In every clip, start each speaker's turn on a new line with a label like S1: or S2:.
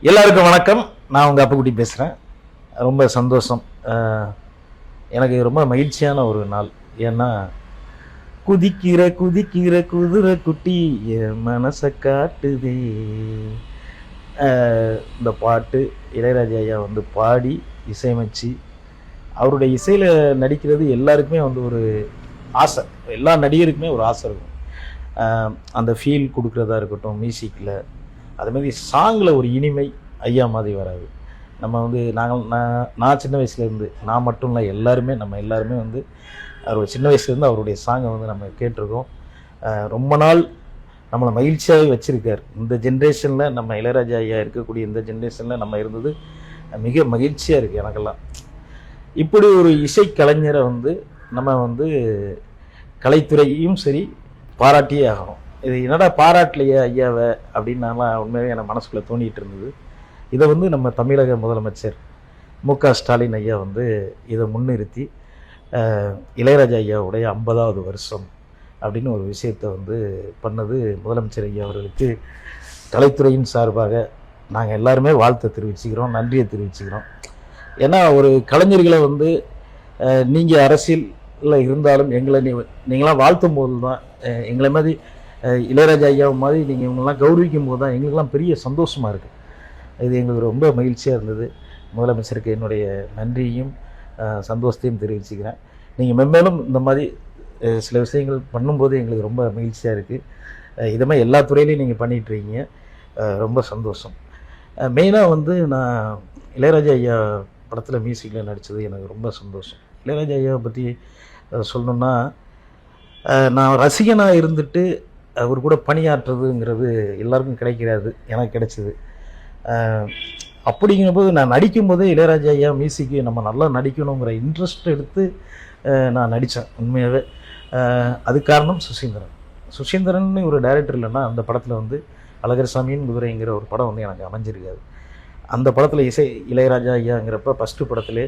S1: எல்லாருக்கும் வணக்கம். நான் உங்கள் அப்புக்குட்டி பேசுகிறேன். ரொம்ப சந்தோஷம். எனக்கு ரொம்ப மகிழ்ச்சியான ஒரு நாள். ஏன்னா குதிக்கிற குதிக்கிற குதிரை குட்டி என் மனசை காட்டுதே. இந்த பாட்டு இளையராஜா ஐயா வந்து பாடி இசையமைச்சு அவருடைய இசையில் நடிக்கிறது எல்லாருக்குமே வந்து ஒரு ஆசை. எல்லா நடிகருக்குமே ஒரு ஆசை இருக்கும். அந்த ஃபீல் கொடுக்குறதா இருக்கட்டும் மியூசிக்கில், அதுமாதிரி சாங்கில் ஒரு இனிமை ஐயா மாதிரி வராது. நம்ம வந்து நான் சின்ன வயசுலேருந்து, நான் மட்டும் இல்லை, நம்ம எல்லாருமே வந்து அவர் சின்ன வயசுலேருந்து அவருடைய சாங்கை வந்து நம்ம கேட்டிருக்கோம். ரொம்ப நாள் நம்மளை மகிழ்ச்சியாகவே வச்சுருக்கார். இந்த ஜென்ரேஷனில் நம்ம இளையராஜா ஐயா இருக்கக்கூடிய இந்த ஜென்ரேஷனில் நம்ம இருந்தது மிக மகிழ்ச்சியாக இருக்குது எனக்கெல்லாம். இப்படி ஒரு இசை கலைஞரை வந்து நம்ம வந்து கலைத்துறையும் சரி பாராட்டியே ஆகணும். இது என்னடா பாராட்டலையே ஐயாவை அப்படின்னு நான்லாம் உண்மையாகவே எனக்கு மனசுக்குள்ளே தோண்டிகிட்டு இருந்தது. இதை வந்து நம்ம தமிழக முதலமைச்சர் மு.க. ஸ்டாலின் ஐயா வந்து இதை முன்னிறுத்தி இளையராஜா ஐயாவுடைய 50வது வருஷம் அப்படின்னு ஒரு விஷயத்தை வந்து பண்ணது முதலமைச்சர் ஐயா அவர்களுக்கு கலைத்துறையின் சார்பாக நாங்கள் எல்லாருமே வாழ்த்தை தெரிவிச்சுக்கிறோம், நன்றியை தெரிவிச்சுக்கிறோம். ஏன்னா ஒரு கலைஞர்களை வந்து நீங்கள் அரசியலில் இருந்தாலும் நீங்களாம் வாழ்த்தும் போது தான், எங்களை மாதிரி இளையராஜா ஐயா மாதிரி நீங்கள் இவங்கெல்லாம் கௌரவிக்கும் போது தான் எங்களுக்கெல்லாம் பெரிய சந்தோஷமாக இருக்குது. இது எங்களுக்கு ரொம்ப மகிழ்ச்சியாக இருந்தது. முதலமைச்சருக்கு என்னுடைய நன்றியையும் சந்தோஷத்தையும் தெரிவிச்சுக்கிறேன். நீங்கள் மென்மேலும் இந்த மாதிரி சில விஷயங்கள் பண்ணும்போது எங்களுக்கு ரொம்ப மகிழ்ச்சியாக இருக்குது. இதை மாதிரி எல்லா துறையிலையும் நீங்கள் பண்ணிகிட்ருக்கீங்க, ரொம்ப சந்தோஷம். மெயினாக வந்து நான் இளையராஜா ஐயா படத்தில் மியூசிக்கில் நடித்தது எனக்கு ரொம்ப சந்தோஷம். இளையராஜா ஐயாவை பற்றி சொல்லணுன்னா, நான் ரசிகனாக இருந்துட்டு அவர் கூட பணியாற்றுறதுங்கிறது எல்லாருக்கும் கிடைக்கிறாது, எனக்கு கிடைச்சிது. அப்படிங்கும்போது நான் நடிக்கும்போதே இளையராஜா ஐயா மியூசிக்கு நம்ம நல்லா நடிக்கணுங்கிற இன்ட்ரெஸ்ட் எடுத்து நான் நடித்தேன் உண்மையாகவே. அது காரணம் சுசீந்திரன் ஒரு டைரக்டர் இல்லைன்னா அந்த படத்தில் வந்து அழகர் சாமியின் குதிரைங்கிற ஒரு படம் வந்து எனக்கு அமைஞ்சிருக்காது. அந்த படத்தில் இளையராஜா ஐயாங்கிறப்ப ஃபஸ்ட்டு படத்திலே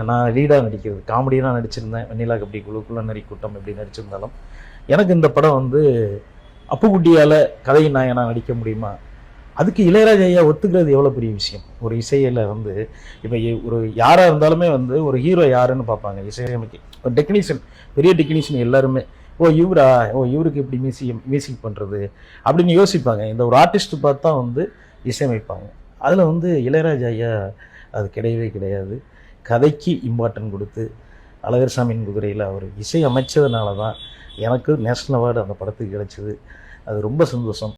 S1: நான் லீடாக நடிக்கிறது, காமெடியாக நடிச்சிருந்தேன். வெண்ணிலா கபடி குழுக்குள்ள நரி கூட்டம் எப்படி நடிச்சிருந்தாலும் எனக்கு இந்த படம் வந்து அப்புக்குட்டியால் கதை நாயனாக நடிக்க முடியுமா, அதுக்கு இளையராஜா ஐயா ஒத்துக்கிறது எவ்வளோ பெரிய விஷயம். ஒரு இசையில் வந்து இப்போ ஒரு யாராக இருந்தாலுமே வந்து ஒரு ஹீரோ யாருன்னு பார்ப்பாங்க. இசையமைக்க ஒரு டெக்னீஷியன், பெரிய டெக்னீஷியன் எல்லாருமே இவருக்கு இப்படி மியூசிக் பண்ணுறது அப்படின்னு யோசிப்பாங்க. இந்த ஒரு ஆர்டிஸ்ட் பார்த்து தான் வந்து இசையமைப்பாங்க. அதில் வந்து இளையராஜா ஐயா அது கிடையவே கிடையாது. கதைக்கு இம்பார்ட்டன்ட் கொடுத்து அழகர் சாமியின் குதிரையில் அவர் இசை அமைச்சதுனால தான் எனக்கு நேஷ்னல் அவார்டு அந்த படத்துக்கு கிடைச்சிது. அது ரொம்ப சந்தோஷம்.